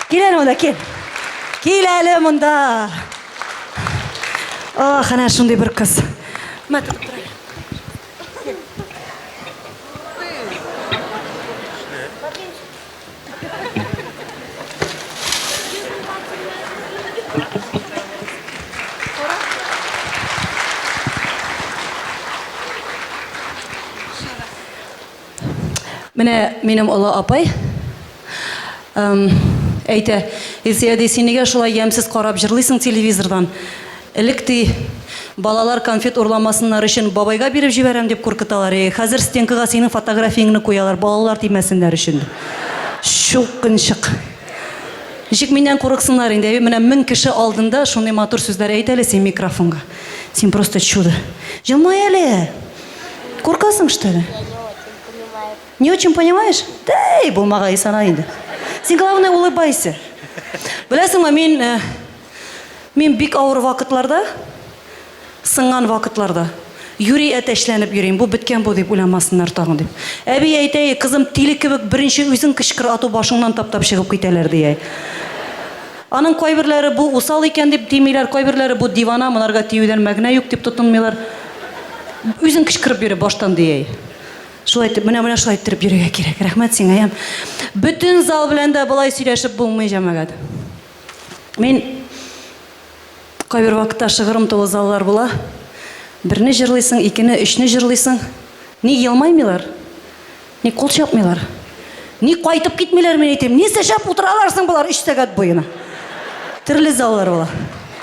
Кел әлі мұнда, кел. Кел әлі мұнда. Қана шындай бір қыз. Міне менің ұлы апай әйті, Илсия сен неге шулай емсіз қарап жырлайсың телевизордан? Ілікті балалар конфет ұрламасынлар үшін бабайға беріп жіберем деп қорқыталар. Қазір стенкіға сенің фотографияңны қоялар, балалар тимәсіндер үшін. Шоқыншық. Жек менен қорықсынлар енді. Міне 1000 кіші алдында шондай матур сөздер айтәлі сен микрофонға. Сен просто чудо. Жылмай әлі. Қорқасың, что ли? Не очень понимаешь? Да, и болмаға исана енді. Сен главное улыбайся. Білесің ма, мен бик ауыр вақытларда, сыңған вақытларда юрий әтәшленіп жүрейін. Бұл біткен бұл деп ойламасынлар тағын деп. Әбей әйтәй, қызым тилі кебек бірінші өзің кішкір ату башыңнан таптап шығып кетелер дей. Аның қойбірлері бұл усал екен деп демейлер, қойбірлері бұл дивана, мұнарға теуден мәгіне yok деп тұтынмайлар. Өзің кішкіріп бері баштан дей. Шулай айтып, міне шулай айттырып жүреге керек. Рахмет сен аян. Бүтін зал білән де бұлай сөйлешіп болмай жамағады. Мен қай бір вақытта шығырым толы заллар бола. Бірні жырлайсың, екіні, үшні жырлайсың. Не елмаймайлар? Не қол шапмайлар? Не қайтып кетмейлер мен етем? Не сәшап отыраларсың бұлар 3 сағат бойына? Түрлі заллар бола.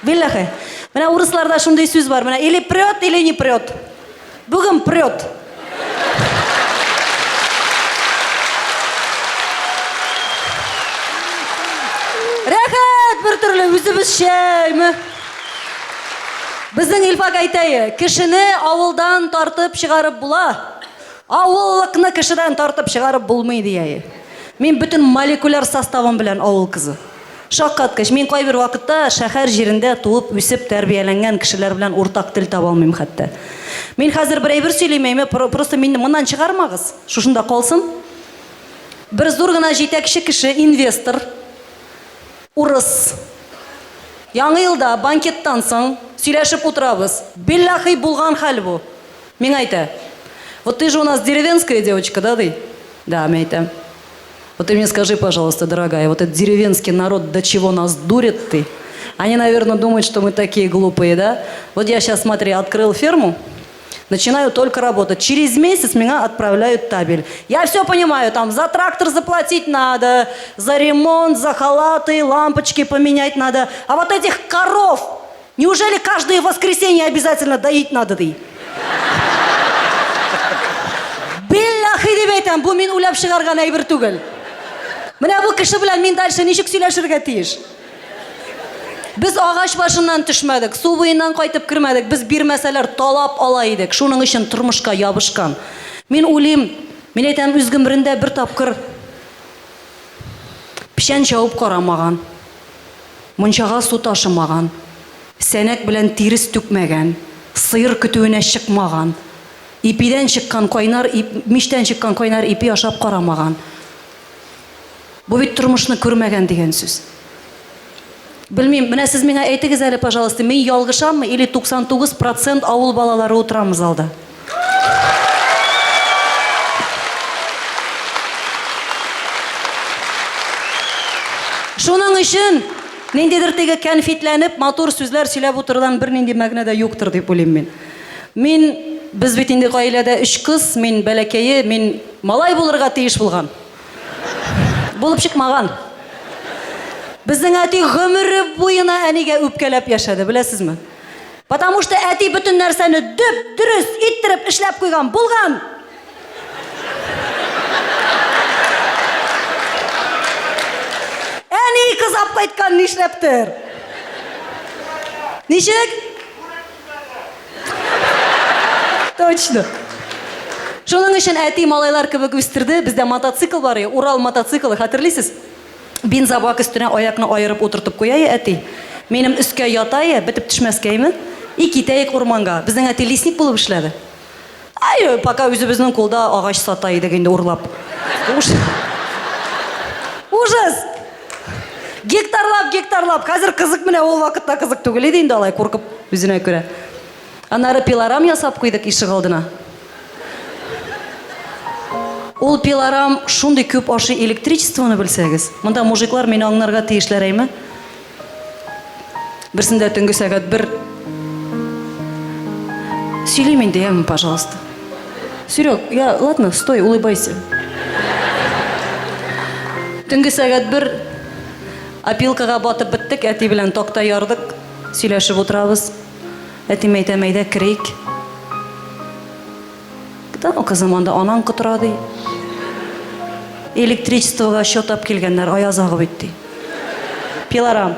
Беллахай. Міне орысларда шындай сөз бар. Міне или прет, или не прет. Бүгін прет. Рәхәт бір түрлі өзіміз шәймі. Біздің Илфак айтайы, кішіні ауылдан тартып шығарып бұла, ауыллықны кішіден тартып шығарып болмайды яйы. Мен бүтін молекуляр составым білән ауыл қызы. Шаққат кіш, мен қай бір вақытта шәһәр жерінде туып, өсіп, тәрбиеленген кішілер білән ортақ тіл таба алмайым хатта. Мен қазір бір әйбір сөйлемеймі, просто мені мұнан шығармағыз. Шушында қалсын. Бір зор ғана жетекші кіші инвестор, урыс. Яңы елда банкеттан соң сөйләшіп отырабыз. Биллахи болған хәл бұл. Мен айта, вот ты же у нас деревенская девочка, да, ты? Да, мен айтам. Вот ты мне скажи, пожалуйста, дорогая, вот этот деревенский народ до чего нас дурит ты? Они, наверное, думают, что мы такие глупые, да? Вот я сейчас, смотри, открыл ферму, начинаю только работать. Через месяц меня отправляют табель. Я все понимаю, там за трактор заплатить надо, за ремонт, за халаты, лампочки поменять надо. А вот этих коров, неужели каждое воскресенье обязательно доить надо ты? Биллахи деп айтам, бұл мен улап шығарған әйбір түгіл. Міне бұл кіші білән мен дальше нешік сөйләшірге тиіш. Біз ағаш башынан түшмәдік, су бойынан қайтып кірмәдік, біз бір мәселер талап алайдық, шуның үшін тұрмышқа ябышқан. Мен ойлайым, мен айтам үзгім бірінде бір тапқыр пішен жауып қарамаған, мұншаға су ташымаған, сәнәк білән теріс түкмәген, сыйыр күтуіне шықмаған, ипиден шыққан қойнар, миштен шыққан қойнар ипи ашап қарамаған. Бұл бет тұрмышны көрмәген деген сөз. Білмейм, міне сіз меңа әйтігіз әлі, пожалуйста, мен ялғышаммы или 99% ауыл балалары отырамыз алда? Шуның үшін, нендедір тегі кәнфетләніп, матур сөзлер сөйләп отырдан бір ненде мәгнәдә юқтыр деп ойлайм мен. Мен, біз бетінде ғаиләдә 3 қыз, мен бәләкәйі, мен малай болырға тиіш болған. Болып шықмаған. Біздің әти ғөмірі бойына әнеге өпкелеп яшады, білесіз ме? Потому что әти бүтін нәрсәні дөп, дұрыс, иттіріп, ішләп қойған, болған. Әне қызап қайтқан нешләптір? Нешек? Точно. Шоның үшін әти малайлар кебек өстірді, бізде мотоцикл бар, Урал мотоциклы, хатırlайсыз? Бензобак үстіне аяқны айырып отыртып қойайы әти. Менің үске ятайы, бітіп түшмәскеймін. И кетейік орманға. Біздің әти лесник болып ішләді. Пока өзі біздің қолда ағаш сатайы дегенде ұрлап. Ужас. Гектарлап. Қазір қызық міне ол вақытта қызық түгілі дейін алай қорқып өзіне көре. Анары пилорам ясап қойдық ишік алдына. Ол пилорам шундай көп ашы электричествоны білсеңіз. Мұнда мужиклар мені аңнарға тиешлер әйме. Бірсінде түнгі сағат 1. Сөйлей мен деймін, пожалуйста. Серег, ладно, стой, улыбайся. Түнгі сағат 1. Опилкаға батып біттік, әти білән тоқта ярдық. Сөйләшіп отырабыз. Әти мәйді кірейік. О заманда анаң құтырады. Электричествоға шотап келгендер аяз ағып етті. Пилорам.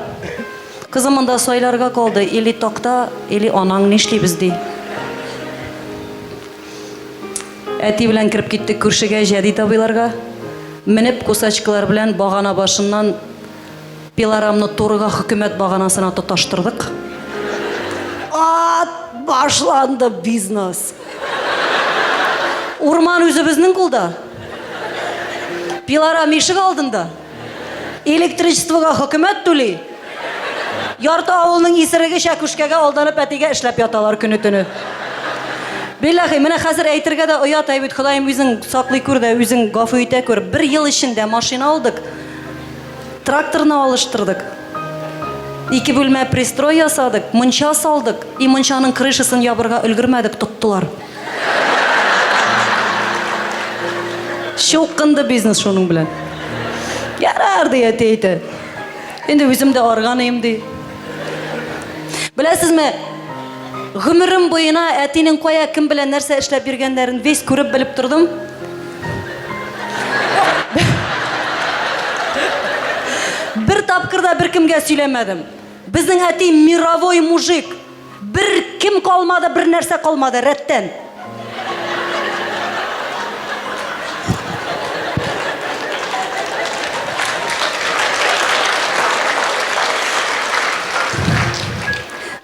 Қызым мында сойларға қалды. Или тоқта, или анаң нешлей бізді. Әти білән кіріп кеттік күршіге жәди табиларға. Мініп косачкалар білән бағана башыннан пилорамны торыға хүкімет бағанасына тұташтырдық. Башланды бизнес. Урман өзі біздің қолда. Пилорам ешік алдында. Электричествоға хүкімет төлей. Ярты ауылның есірігі шәкүшкеге алданып әтеге ішләп яталар күні түні. Биллахи, мені қазір әйтірге де ұят әйбет, Құдайым өзің сақлай көрді, өзің ғафу ете көр. 1 ел ішінде машина алдық, тракторны алыштырдық. 2 бөлме пристрой ясадық, мұнша салдық, и мұншаның крышысын ябырға үлгірмәдік, тұттылар. Шоққынды бизнес шоның білән. Ярарды әтейті. Енді өзімді арғанайымды. Біләсіз ме? Ғүмірім бойына әтенің қоя кім білән нәрсе ішләп бергендерін вес көріп біліп тұрдым. Бір тапқырда бір кімге сөйлемедім. Біздің әти мировой мужик. Бір кім қалмады, бір нәрсе қалмады, рәттен.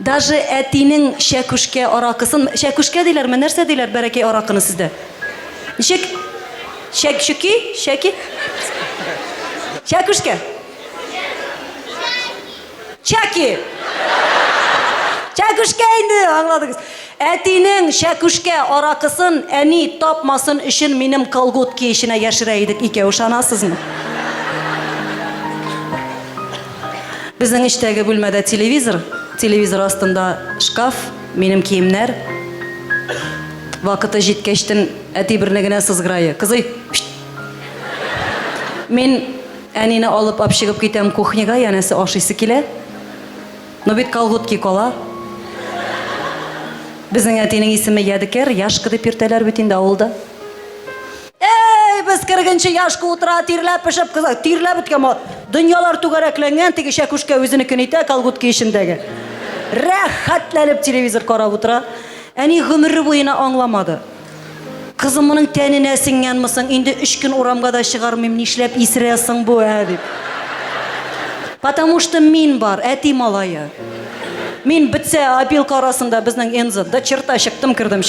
Даже әтинің шәкүшке арақысын, шәкүшке дейлер ме, нәрсе дейлер бәрәкей арақыны сізді? Шәкүшке? Шәкүшке енді, аңладыңыз. Әтинің шәкүшке арақысын әни тапмасын үшін менің колготки ішіне яшырайдық ике ушанасыз ма? Біздің іштегі бөлмеде телевизор астында шкаф, менің киімнер. Вақыты жеткештін әти бірнігіне сызғырайы. Қызы, мен әнені алып апшығып кетем кухняға, янесі ашысы келе. Но бет колготки кола. Біздің әтенің есімі Ядыкер, яшқы деп ертелер бетінде ауылда. Біз кіргінші яшқы отыра, тирләп пішіп қызақ, тирләп біткен ма? Дүниялар түгәрәкленген, тегі шәкүшке өзіні күнейті, колготки ішіндегі. Рәхәтләніп телевизор қарап отыра. Әне ғүмірі бойына аңламады. Қызымының тәніне сіңген мұсың, енді 3 күн орамға да шығармайым, нешләп есіресің бұл әдіп. Потому что мен бар, әти малайы. Мен бітсе опилка арасында біздің ензі, да черта шықтым кірдім.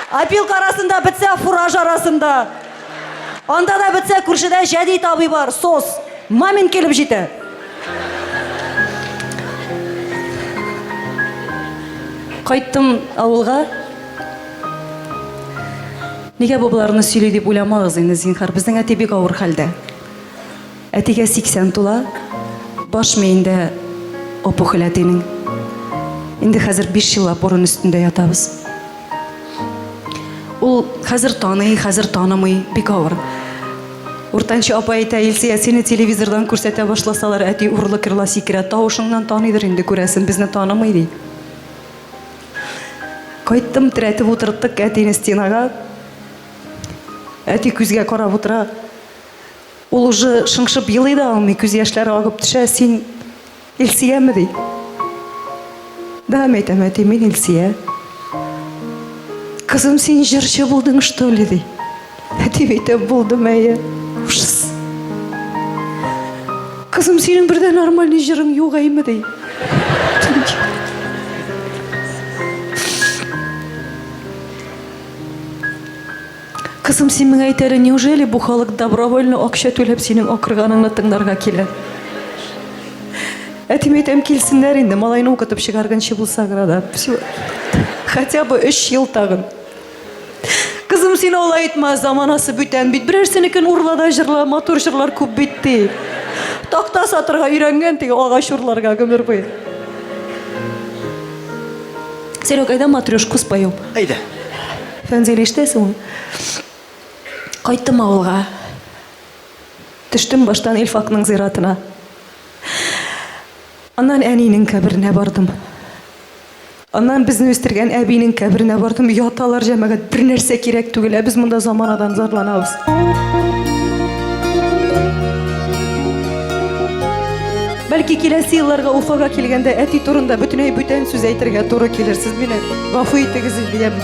Опилка арасында бітсе фураж арасында. Анда да бітсе күршіде жәди табы бар, сос. Мамин келіп жеті. Қайттым ауылға. Неге бұларыны сөйлей деп ойламағыз енді зинхар. Біздің әте бек ауыр халде. Әтеге 80 тула. Баш мейінде опухоль әтенің. Енді қазір 5 жыл апорын үстінде ятабыз. Ол қазір танымай бек ауыр. Ортаншы апа айта елсе, сені телевизордан көрсете башласалар, әти ұрлы кірла секірі, тауышыңнан таныйдыр енді көресін, бізні танымайды. Қайттым, тірәтіп отырттық әтені стенаға. Әти күзге қарап отыра. Ол ұжы шыңшып елейді алмай, күз яшлары ағып түші, сен елсия ме дей? Да, мәйтем, әти, мен елсия. Қызым, сен жыршы болдың, что ли, дей? Әти бейтем, болдым әйе. Ужас. Қызым, сенің бірден нормальный жырың yok әйме, дей? Кызым, сен миңа әйт әле, неужели бу халык добровольно акча төләп синең акырганыңны тыңларга килә? Әтим әйтәм, килсеннәр инде, малайны укытып чыгарганчы булса града. Всё. Хотя бы 3 ел тагын. Кызым, син алай әйтмә, заманасы бүтән бит. Берәрсенекен урлада җырла, матур җырлар күп битти. Такта сатырга өйрәнгән теге агач урларга гомер буе. Серега, айда матрешку споем. Әйдә. Фәнзиле, ишетәсеңме? Кайттым авылга. Төштем баштан Илфакның зиратына. Аннан әнинең каберенә бардым. Аннан безне үстергән әбинең каберенә бардым. Яталар җәмәгать, бер нәрсә кирәк түгел, без монда заманадан зарланабыз. Бәлки киләсе елларга Уфага килгәндә әти турында бөтенләй бүтән сүз әйтергә туры килер. Сез мине гафу итегез, диям.